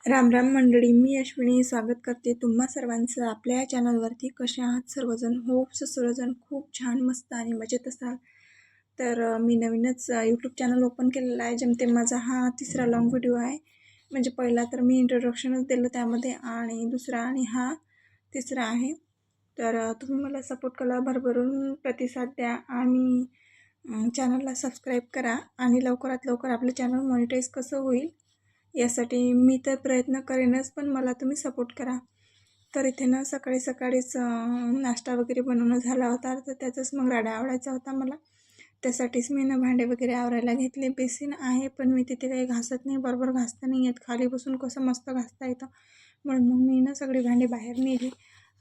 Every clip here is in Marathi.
राम राम मंडळी, मी अश्विनी स्वागत करते तुम्हा सर्वांचं आपल्या या चॅनलवरती. कसे आहात सर्वजण? होप सर्वजण खूप छान, मस्त आणि मजेत असाल. तर मी नवीनच यूट्यूब चॅनल ओपन केलेला आहे. जेमते माझा हा तिसरा लॉंग व्हिडिओ आहे. म्हणजे पहिला तर मी इंट्रोडक्शनच दिलं त्यामध्ये, आणि दुसरा आणि हा तिसरा आहे. तर तुम्ही मला सपोर्ट करा, भरभरून प्रतिसाद द्या आणि चॅनलला सबस्क्राईब करा. आणि लवकरात लवकर आपलं चॅनल मॉनिटाईज कसं होईल यासाठी मी तर प्रयत्न करेनच, पण मला तुम्ही सपोर्ट करा. तर इथे ना सकाळीच नाश्ता वगैरे बनवणं झाला होता, तर त्याचाच मग राडा आवडायचा होता मला. त्यासाठीच मी ना भांडे वगैरे आवरायला घेतले. बेसिन आहे, पण मी तिथे काही घासत नाही, बरोबर घासता नाही येत. खाली बसून कसं मस्त घासता येतं, म्हणून मग मी ना सगळी भांडे बाहेर नेली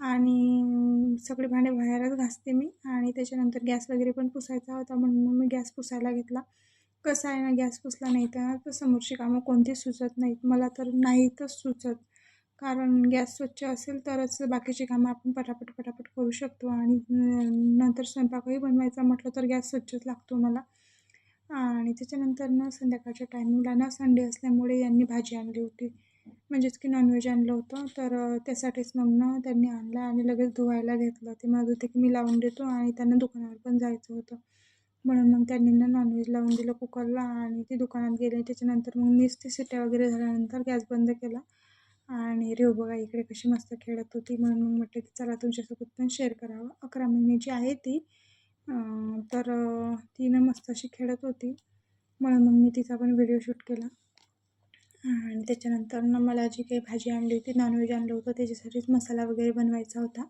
आणि सगळी भांडे बाहेरच घासते मी. आणि त्याच्यानंतर गॅस वगैरे पण पुसायचा होता, म्हणून मग मी गॅस पुसायला घेतला. कसं आहे ना, गॅस पुसला नाही तर समोरची कामं कोणती सुचत नाहीत. मला तर नाहीतच सुचत, कारण गॅस स्वच्छ असेल तरच बाकीची कामं आपण पटापट करू शकतो. आणि नंतर स्वयंपाकही बनवायचा म्हटलं तर गॅस स्वच्छच लागतो मला. आणि त्याच्यानंतर ना संध्याकाळच्या टायमिंगला ना संडे असल्यामुळे यांनी भाजी आणली होती, म्हणजेच की नॉनव्हेज आणलं होतं. तर त्यासाठीच मग ना त्यांनी आणलं आणि लगेच धुवायला घेतलं. ते म्हणत होते की मी लावून देतो, आणि त्यांना दुकानावर पण जायचं होतं, म्हणून मग त्यांनी ना नॉनव्हेज लावून दिलं कुकरला आणि ते दुकानात गेले. त्याच्यानंतर मग मीच ते शिट्ट्या वगैरे झाल्यानंतर गॅस बंद केला. आणि रेव बघा इकडे कशी मस्त खेळत होती, म्हणून मग म्हटलं की चला तुमच्यासोबत पण शेअर करावं. 11 महिन्याची आहे ती. तर ती ना मस्त अशी खेळत होती, म्हणून मग मी तिचा पण व्हिडिओ शूट केला. आणि त्याच्यानंतर ना मला जी काही भाजी आणली होती, नॉनव्हेज आणलं होतं, त्याच्यासाठीच मसाला वगैरे बनवायचा होता,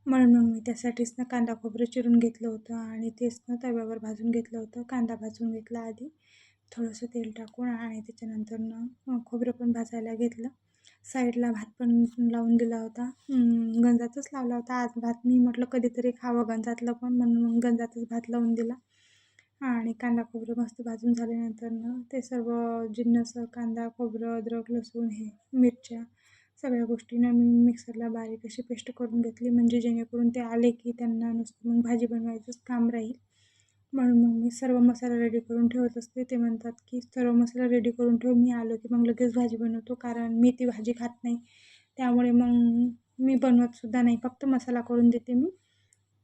म्हणून मग मी त्यासाठीच ना कांदा खोबरं चिरून घेतलं होतं आणि तेच ना तव्यावर भाजून घेतलं होतं. कांदा भाजून घेतला आधी थोडंसं तेल टाकून, आणि त्याच्यानंतर ना खोबरं पण भाजायला घेतलं. साईडला भात पण लावून दिला होता. गंजातच लावला होता आज भात. मी म्हटलं कधीतरी खावं गंजातलं पण, म्हणून मग गंजातच भात लावून दिला. आणि कांदा खोबरं मस्त भाजून झाल्यानंतर ना ते सर्व जिन्नस, कांदा खोबरं अद्रक लसूण हे मिरच्या सगळ्या गोष्टींना मी मिक्सरला बारीक अशी पेस्ट करून घेतली, म्हणजे जेणेकरून ते आले की त्यांना नुसतं मग भाजी बनवायचंच काम राहील. म्हणून मग मी सर्व मसाला रेडी करून ठेवत असते. ते म्हणतात की सर्व मसाला रेडी करून ठेव, मी आलो की मग लगेच भाजी बनवतो, कारण मी ती भाजी खात नाही. त्यामुळे मग मी बनवतसुद्धा नाही, फक्त मसाला करून देते मी.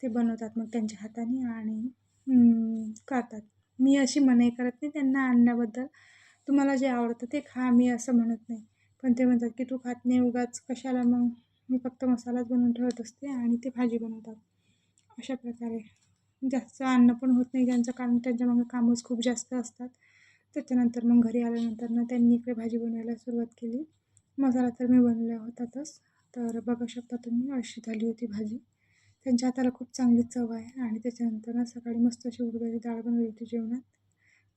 ते बनवतात मग त्यांच्या हाताने आणि करतात. मी अशी मनाई करत नाही त्यांना आणण्याबद्दल. तुम्हाला जे आवडतं ते खा, मी असं म्हणत नाही. पण ते म्हणतात की तू खात नाही उगाच कशाला, मग मी फक्त मसालाच बनवून ठेवत असते आणि ते भाजी बनवतात. अशा प्रकारे जास्त आणणं पण होत नाही त्यांचं, कारण त्यांच्यामागं कामच खूप जास्त असतात. त्याच्यानंतर मग घरी आल्यानंतर ना त्यांनी इकडे भाजी बनवायला सुरुवात केली. मसाला तर मी बनवला होताच. तर बघू शकता तुम्ही, अशी झाली होती भाजी. त्यांच्या हाताला खूप चांगली चव आहे. आणि त्याच्यानंतर ना सकाळी मस्त अशी उडदाची डाळ बनवली होती जेवणात.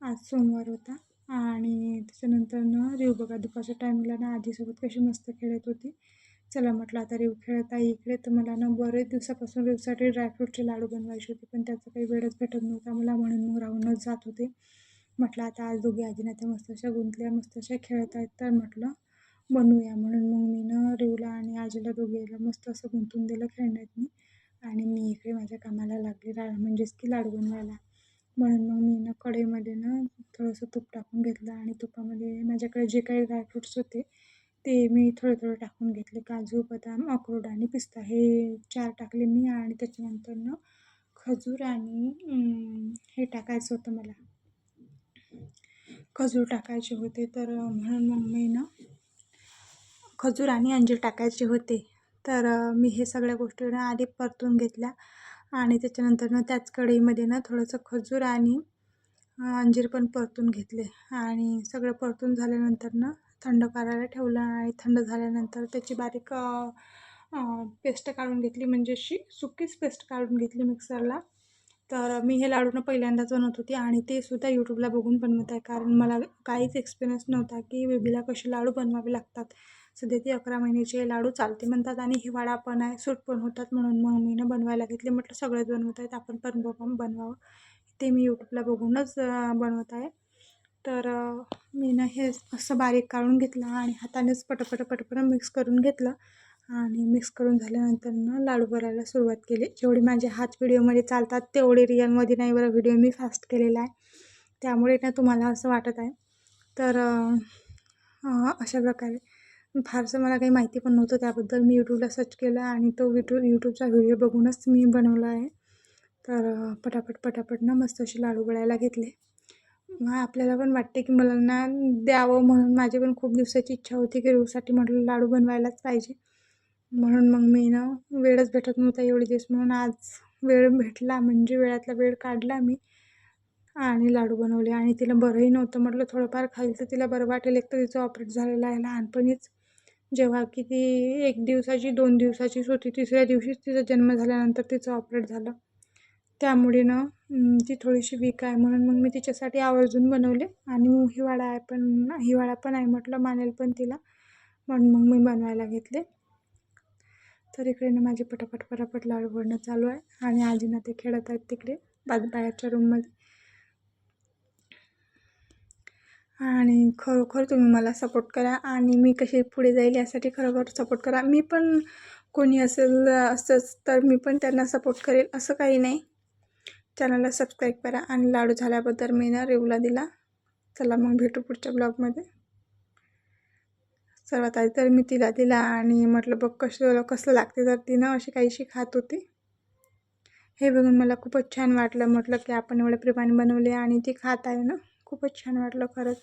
आज सोमवार होता. आणि त्याच्यानंतर ना रेव बघा दुपारच्या टायमिंगला ना आजीसोबत कशी मस्त खेळत होती. चला म्हटलं आता रेव खेळत आहे इकडे, तर मला ना बरेच दिवसापासून रेवसाठी ड्रायफ्रूटचे लाडू बनवायचे होते, पण त्याचा काही वेळच भेटत नव्हता मला, म्हणून मग राहूनच जात होते. म्हटलं आता आज दोघी आजीना त्या मस्त अशा गुंतल्या, मस्त अशा खेळत आहेत, तर म्हटलं बनवूया. म्हणून मग मी ना रेवला आणि आजीला दोघीला मस्त असं गुंतून दिलं खेळण्यात मी. आणि मी इकडे माझ्या कामाला लागले, म्हणजेच की लाडू बनवायला. म्हणून मग मी ना कढईमध्ये ना थोडंसं तूप टाकून घेतलं, आणि तुपामध्ये माझ्याकडे जे काही ड्रायफ्रूट्स होते ते मी थोडे टाकून घेतले. काजू, बदाम, अक्रोड आणि पिस्ता हे 4 टाकले मी. आणि त्याच्यानंतर ना खजूर आणि हे टाकायचं होतं मला, खजूर टाकायचे होते. तर म्हणून मग मी ना खजूर आणि अंजीर टाकायचे होते. तर मी हे सगळ्या गोष्टी ना आधी परतून घेतल्या. आणि त्याच्यानंतर ना त्याच कढईमध्ये ना थोडंसं खजूर आणि अंजीर पण परतून घेतले. आणि सगळं परतून झाल्यानंतर ना थंड करायला ठेवलं. आणि थंड झाल्यानंतर त्याची बारीक पेस्ट काढून घेतली, म्हणजे अशी सुकीच पेस्ट काढून घेतली मिक्सरला. तर मी हे लाडू ना पहिल्यांदाच बनवत होती, आणि ते सुद्धा यूट्यूबला बघून बनवत आहे, कारण मला काहीच एक्सपिरियन्स नव्हता की बेबीला कसे लाडू बनवावे लागतात. सध्या ती 11 महिन्याचे लाडू चालते म्हणतात, आणि हिवाळा पण आहे, सूट पण होतात, म्हणून मग मी ना बनवायला घेतले. म्हटलं सगळेच बनवत आहेत, आपण पण बनवावं. ते मी यूट्यूबला बघूनच बनवत आहे. तर मी ना हे असं बारीक काढून घेतलं आणि हातानेच पटपट मिक्स करून घेतलं. आणि मिक्स करून झाल्यानंतर ना लाडू करायला सुरुवात केली. जेवढे माझे हात व्हिडिओमध्ये चालतात तेवढे रिअलमध्ये नाही बरं, व्हिडिओ मी फास्ट केलेला आहे, त्यामुळे ना तुम्हाला असं वाटत आहे. तर अशा प्रकारे फारसं मला काही माहिती पण नव्हतं त्याबद्दल. मी यूट्यूबला सर्च केलं आणि तो यूट्यूबचा व्हिडिओ बघूनच मी बनवला आहे. तर पटापट ना मस्त असे लाडू वळायला घेतले. मग आपल्याला पण वाटते की मुलांना द्यावं, म्हणून माझी पण खूप दिवसाची इच्छा होती की रोजसाठी म्हटलं लाडू बनवायलाच पाहिजे. म्हणून मग मी ना वेळच भेटत नव्हता एवढे दिवस, म्हणून आज वेळ भेटला म्हणजे वेळातला वेळ काढला मी आणि लाडू बनवले. आणि तिला बरंही नव्हतं, म्हटलं थोडंफार खाईल तर तिला बरं वाटेल. एक तर तिचं ऑपरेट झालेलं आहे लहानपणीच, जेव्हा की ती 1 दिवसाची 2 दिवसाचीच होती. तिसऱ्या दिवशीच तिचा जन्म झाल्यानंतर तिचं ऑपरेट झालं. त्यामुळे ना ती थोडीशी वीक आहे, म्हणून मग मी तिच्यासाठी आवर्जून बनवले. आणि हिवाळा पण आहे म्हटलं, मानेल पण तिला, म्हणून मग मी बनवायला घेतले. तर इकडे ना माझे पटापट लाडू बनणं चालू आहे आणि आजीना ते खेळत आहेत तिकडे बाहेरच्या रूममध्ये. आणि खरोखर तुम्ही मला सपोर्ट करा आणि मी कशी पुढे जाईल यासाठी खरोखर सपोर्ट करा. मी पण कोणी असेल असंच तर मी पण त्यांना सपोर्ट करेल, असं काही नाही. चॅनलला सबस्क्राईब करा आणि लाडू झाल्याबद्दल मी ना रिव्ह्यूला दिला. चला मग भेटू पुढच्या ब्लॉगमध्ये. सर्वात आधी तर मी तिला दिला आणि म्हटलं बघ कसं लागते, तर तिनं अशी काहीशी खात होती. हे बघून मला खूपच छान वाटलं. म्हटलं की आपण एवढ्या प्रेमाने बनवले आणि ती खात आहे ना, खूपच छान वाटलं खरंच.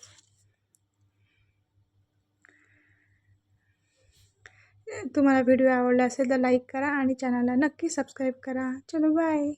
तुम्हाला व्हिडिओ आवडला असेल तर लाईक करा आणि चॅनलला नक्की सबस्क्राईब करा. चलो बाय.